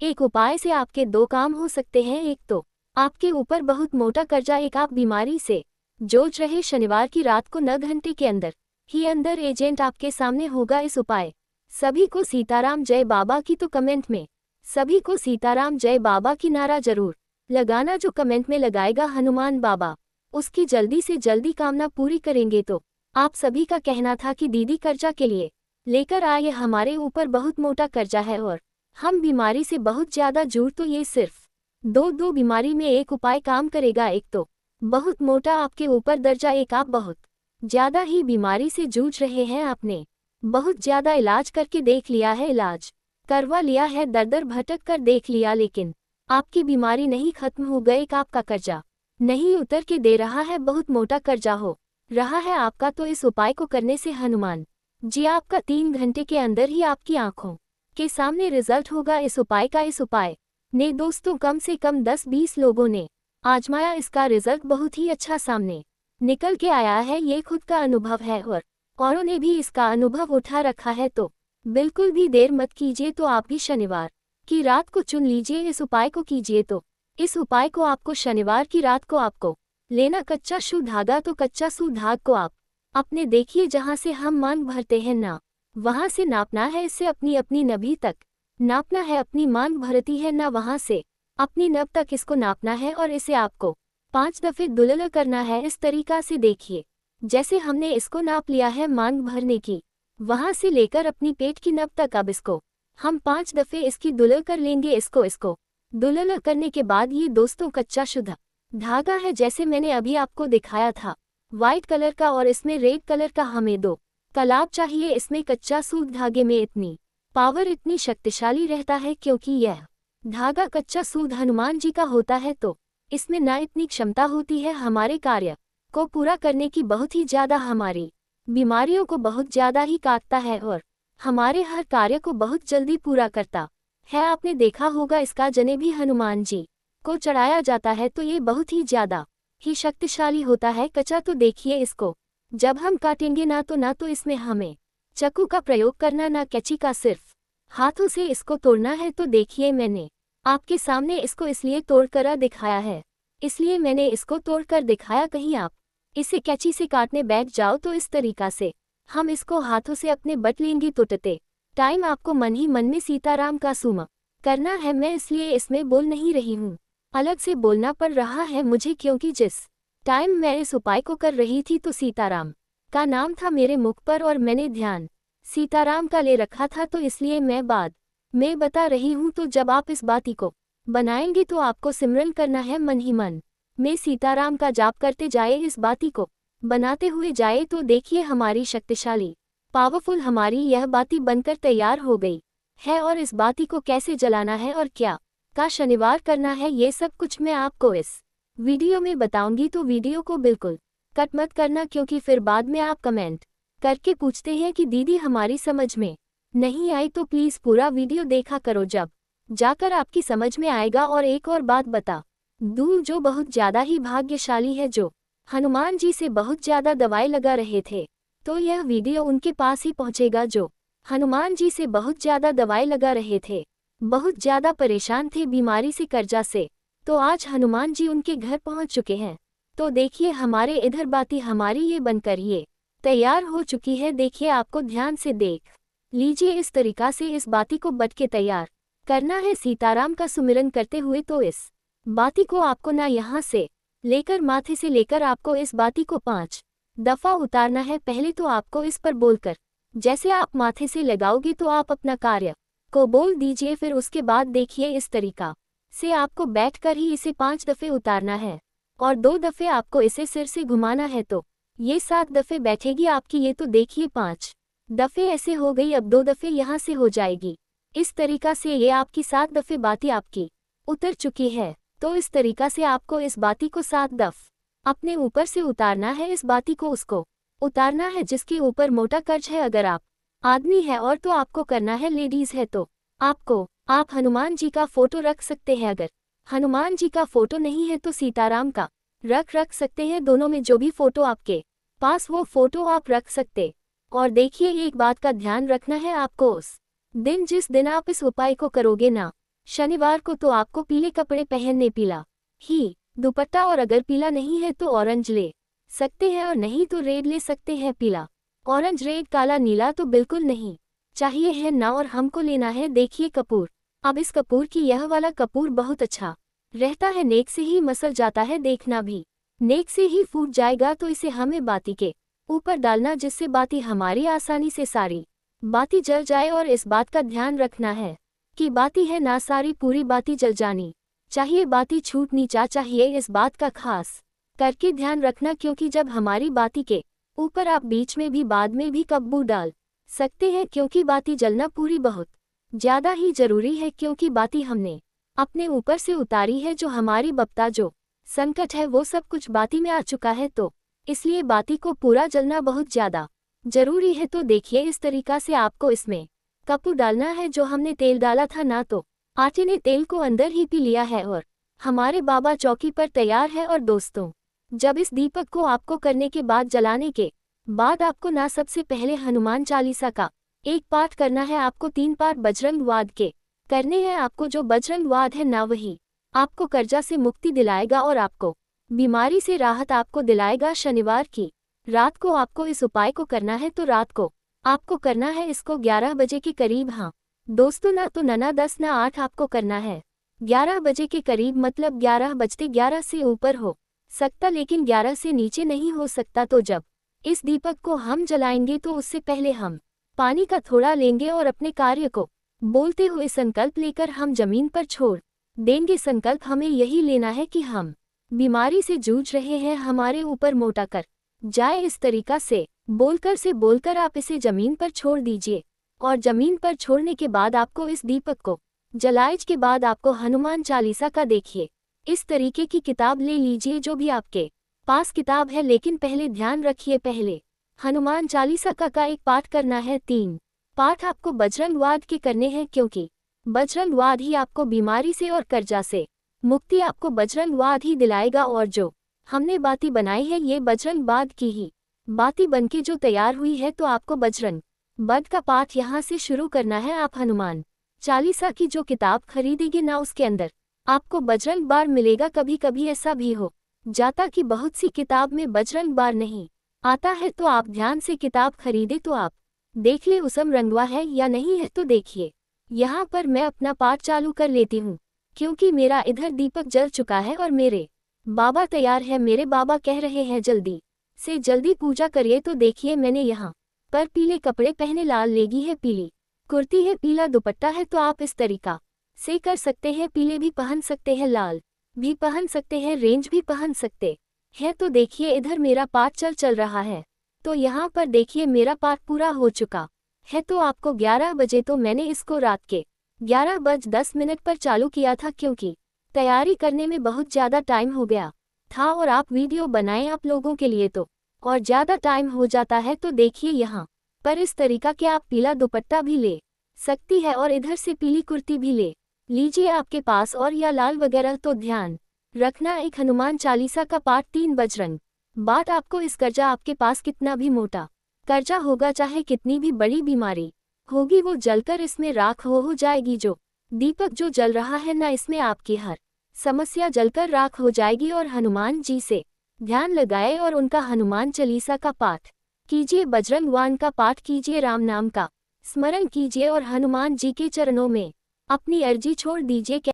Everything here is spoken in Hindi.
एक उपाय से आपके दो काम हो सकते हैं। एक तो आपके ऊपर बहुत मोटा कर्जा, एक आप बीमारी से जूझ रहे। शनिवार की रात को 9 घंटे के अंदर ही अंदर एजेंट आपके सामने होगा इस उपाय। सभी को सीताराम जय बाबा की तो कमेंट में सभी को सीताराम जय बाबा की नारा जरूर लगाना। जो कमेंट में लगाएगा हनुमान बाबा, उसकी जल्दी से जल्दी कामना पूरी करेंगे। तो आप सभी का कहना था कि दीदी कर्जा के लिए लेकर आए, हमारे ऊपर बहुत मोटा कर्जा है और हम बीमारी से बहुत ज्यादा जूझ। तो ये सिर्फ दो बीमारी में एक उपाय काम करेगा। एक तो बहुत मोटा आपके ऊपर दर्जा, एक आप बहुत ज्यादा ही बीमारी से जूझ रहे हैं। आपने बहुत ज्यादा इलाज करके देख लिया है, इलाज करवा लिया है, दर दर भटक कर देख लिया, लेकिन आपकी बीमारी नहीं खत्म हो गई। एक आपका कर्जा नहीं उतर के दे रहा है, बहुत मोटा कर्जा हो रहा है आपका। तो इस उपाय को करने से हनुमान जी आपका 3 घंटे के अंदर ही आपकी आंखों के सामने रिजल्ट होगा इस उपाय का। इस उपाय ने दोस्तों कम से कम 10-20 लोगों ने आजमाया, इसका रिजल्ट बहुत ही अच्छा सामने निकल के आया है। ये खुद का अनुभव है और औरों ने भी इसका अनुभव उठा रखा है। तो बिल्कुल भी देर मत कीजिए, तो आप भी शनिवार की रात को चुन लीजिए, इस उपाय को कीजिए। तो इस उपाय को आपको शनिवार की रात को आपको लेना कच्चा सू धागा। तो कच्चा सू धाग को आप अपने देखिए जहां से हम मांग भरते हैं ना, वहां से नापना है। इससे अपनी अपनी नभी तक नापना है, अपनी मांग भरती है ना वहां से अपनी नब तक इसको नापना है। और इसे आपको 5 दफे दुलल करना है। इस तरीका से देखिए, जैसे हमने इसको नाप लिया है मांग भरने की, वहां से लेकर अपनी पेट की नब तक अब इसको हम 5 दफे इसकी दुलल कर लेंगे। इसको दुलल करने के बाद ये दोस्तों कच्चा शुद्ध धागा है, जैसे मैंने अभी आपको दिखाया था, व्हाइट कलर का, और इसमें रेड कलर का हमें 2 कलाब चाहिए। इसमें कच्चा सूत धागे में इतनी पावर, इतनी शक्तिशाली रहता है, क्योंकि यह धागा कच्चा सूत हनुमान जी का होता है। तो इसमें ना इतनी क्षमता होती है हमारे कार्य को पूरा करने की, बहुत ही ज्यादा हमारी बीमारियों को बहुत ज्यादा ही काटता है और हमारे हर कार्य को बहुत जल्दी पूरा करता है। आपने देखा होगा इसका जने भी हनुमान जी को चढ़ाया जाता है, तो ये बहुत ही ज्यादा ही शक्तिशाली होता है। कच्चा तो देखिए, इसको जब हम काटेंगे ना तो इसमें हमें चाकू का प्रयोग करना, ना कैंची का, सिर्फ हाथों से इसको तोड़ना है। तो देखिए, मैंने आपके सामने इसको इसलिए तोड़कर दिखाया है, इसलिए मैंने इसको तोड़कर दिखाया। कहीं आप इसे कैंची से काटने बैठ जाओ तो इस तरीका से हम इसको हाथों से अपने बट लेंगे। टूटते टाइम आपको मन ही मन में सीताराम का सुम करना है। मैं इसलिए इसमें बोल नहीं रही हूँ, अलग से बोलना पड़ रहा है मुझे, क्योंकि जिस टाइम मैं इस उपाय को कर रही थी तो सीताराम का नाम था मेरे मुख पर और मैंने ध्यान सीताराम का ले रखा था, तो इसलिए मैं बाद में बता रही हूँ। तो जब आप इस बाती को बनाएंगे तो आपको सिमरन करना है, मन ही मन में सीताराम का जाप करते जाए, इस बाती को बनाते हुए जाए। तो देखिए, हमारी शक्तिशाली पावरफुल हमारी यह बाती बनकर तैयार हो गई है। और इस बाती को कैसे जलाना है और क्या का शनिवार करना है, ये सब कुछ मैं आपको इस वीडियो में बताऊंगी। तो वीडियो को बिल्कुल कट मत करना, क्योंकि फिर बाद में आप कमेंट करके पूछते हैं कि दीदी हमारी समझ में नहीं आई। तो प्लीज़ पूरा वीडियो देखा करो, जब जाकर आपकी समझ में आएगा। और एक और बात बता दूँ, जो बहुत ज़्यादा ही भाग्यशाली है, जो हनुमान जी से बहुत ज़्यादा दवाई लगा रहे थे, तो यह वीडियो उनके पास ही पहुँचेगा। जो हनुमान जी से बहुत ज़्यादा दवाई लगा रहे थे, बहुत ज़्यादा परेशान थे बीमारी से, कर्जा से, तो आज हनुमान जी उनके घर पहुँच चुके हैं। तो देखिए, हमारे इधर बाती हमारी ये बनकर ये तैयार हो चुकी है। देखिए, आपको ध्यान से देख लीजिए, इस तरीका से इस बाती को बट के तैयार करना है सीताराम का सुमिरन करते हुए। तो इस बाती को आपको ना यहाँ से लेकर माथे से लेकर आपको इस बाती को 5 दफा उतारना है। पहले तो आपको इस पर बोलकर, जैसे आप माथे से लगाओगे तो आप अपना कार्य को बोल दीजिए, फिर उसके बाद देखिए इस तरीका से आपको बैठकर ही इसे 5 दफे उतारना है और 2 दफे आपको इसे सिर से घुमाना है। तो ये 7 दफे बैठेगी आपकी। ये तो देखिए 5 दफे ऐसे हो गई, अब 2 दफे यहाँ से हो जाएगी। इस तरीका से ये आपकी 7 दफे बाती आपकी उतर चुकी है। तो इस तरीका से आपको इस बाती को 7 दफ अपने ऊपर से उतारना है। इस बाती को उसको उतारना है जिसके ऊपर मोटा कर्ज है। अगर आप आदमी है और तो आपको करना है, लेडीज है तो आप हनुमान जी का फोटो रख सकते हैं। अगर हनुमान जी का फोटो नहीं है तो सीताराम का रख सकते हैं। दोनों में जो भी फोटो आपके पास वो फोटो आप रख सकते। और देखिए, एक बात का ध्यान रखना है आपको, उस दिन जिस दिन आप इस उपाय को करोगे ना, शनिवार को तो आपको पीले कपड़े पहनने, पीला ही दुपट्टा, और अगर पीला नहीं है तो ऑरेंज ले सकते हैं, और नहीं तो रेड ले सकते हैं। पीला, ऑरेंज, रेड, काला, नीला तो बिल्कुल नहीं चाहिए है ना, और हमको लेना है देखिए कपूर। अब इस कपूर की यह वाला कपूर बहुत अच्छा रहता है, नेक से ही मसल जाता है, देखना भी नेक से ही फूट जाएगा। तो इसे हमें बाती के ऊपर डालना, जिससे बाती हमारी आसानी से सारी बाती जल जाए, और इस बात का ध्यान रखना है कि बाती है ना सारी पूरी बाती जल जानी चाहिए, बाती छूटनी चाहिए। इस बात का खास करके ध्यान रखना, क्योंकि जब हमारी बाती के ऊपर आप बीच में भी बाद में भी कपूर डाल सकते हैं, क्योंकि बाती जलना पूरी बहुत ज्यादा ही जरूरी है, क्योंकि बाती हमने अपने ऊपर से उतारी है, जो हमारी बप्ता जो संकट है वो सब कुछ बाती में आ चुका है, तो इसलिए बाती को पूरा जलना बहुत ज्यादा जरूरी है। तो देखिए इस तरीका से आपको इसमें कपूर डालना है। जो हमने तेल डाला था ना, तो आटे ने तेल को अंदर ही पी लिया है, और हमारे बाबा चौकी पर तैयार है। और दोस्तों, जब इस दीपक को आपको करने के बाद, जलाने के बाद आपको ना सबसे पहले हनुमान चालीसा का एक पाठ करना है। आपको 3 पाठ बजरंग वाद के करने हैं। आपको जो बजरंग वाद है ना, वही आपको कर्जा से मुक्ति दिलाएगा और आपको बीमारी से राहत आपको दिलाएगा। शनिवार की रात को आपको इस उपाय को करना है, तो रात को आपको करना है इसको 11 बजे के करीब। हाँ दोस्तों, ना तो ना 10 ना 8 आपको करना है 11 बजे के करीब, मतलब 11 बजते 11 से ऊपर हो सकता, लेकिन 11 से नीचे नहीं हो सकता। तो जब इस दीपक को हम जलाएंगे तो उससे पहले हम पानी का थोड़ा लेंगे और अपने कार्य को बोलते हुए संकल्प लेकर हम जमीन पर छोड़ देंगे। संकल्प हमें यही लेना है कि हम बीमारी से जूझ रहे हैं, हमारे ऊपर मोटा कर जाए। इस तरीका से बोलकर आप इसे जमीन पर छोड़ दीजिए, और जमीन पर छोड़ने के बाद आपको इस दीपक को जलाए के बाद आपको हनुमान चालीसा का देखिए इस तरीके की किताब ले लीजिए, जो भी आपके पास किताब है। लेकिन पहले ध्यान रखिए, पहले हनुमान चालीसा का एक पाठ करना है। 3 पाठ आपको बजरंग वाद के करने हैं, क्योंकि बजरंग वाद ही आपको बीमारी से और कर्जा से मुक्ति आपको बजरंग वाद ही दिलाएगा। और जो हमने बाती बनाई है, ये बजरंग वाद की ही बाती बनके जो तैयार हुई है, तो आपको बजरंग वाद का पाठ यहाँ से शुरू करना है। आप हनुमान चालीसा की जो किताब खरीदेंगे ना, उसके अंदर आपको बजरंग वाद मिलेगा। कभी कभी ऐसा भी हो जाता कि बहुत सी किताब में बजरंग वाद नहीं आता है, तो आप ध्यान से किताब खरीदे तो आप देख ले उसम रंगवा है या नहीं है। तो देखिए यहाँ पर मैं अपना पाठ चालू कर लेती हूँ, क्योंकि मेरा इधर दीपक जल चुका है और मेरे बाबा तैयार है। मेरे बाबा कह रहे हैं जल्दी से जल्दी पूजा करिए। तो देखिए मैंने यहाँ पर पीले कपड़े पहने, लाल लेगी है, पीली कुर्ती है, पीला दुपट्टा है। तो आप इस तरीका से कर सकते हैं, पीले भी पहन सकते हैं, लाल भी पहन सकते हैं, रेंज भी पहन सकते हैं। तो देखिए इधर मेरा पाठ चल रहा है, तो यहाँ पर देखिए मेरा पाठ पूरा हो चुका है। तो आपको 11 बजे, तो मैंने इसको रात के 11:10 पर चालू किया था, क्योंकि तैयारी करने में बहुत ज़्यादा टाइम हो गया था, और आप वीडियो बनाएं आप लोगों के लिए तो और ज़्यादा टाइम हो जाता है। तो देखिए यहाँ पर इस तरीका के आप पीला दुपट्टा भी ले सकती है, और इधर से पीली कुर्ती भी ले लीजिए आपके पास, और या लाल वगैरह। तो ध्यान रखना, एक हनुमान चालीसा का पाठ, 3 बजरंग वाद। आपको इस कर्जा, आपके पास कितना भी मोटा कर्जा होगा, चाहे कितनी भी बड़ी बीमारी होगी, वो जलकर इसमें राख हो जाएगी। जो दीपक जो जल रहा है ना, इसमें आपकी हर समस्या जलकर राख हो जाएगी। और हनुमान जी से ध्यान लगाए और उनका हनुमान चालीसा का पाठ कीजिए, बजरंग वाद का पाठ कीजिए, राम नाम का स्मरण कीजिए, और हनुमान जी के चरणों में अपनी अर्जी छोड़ दीजिए।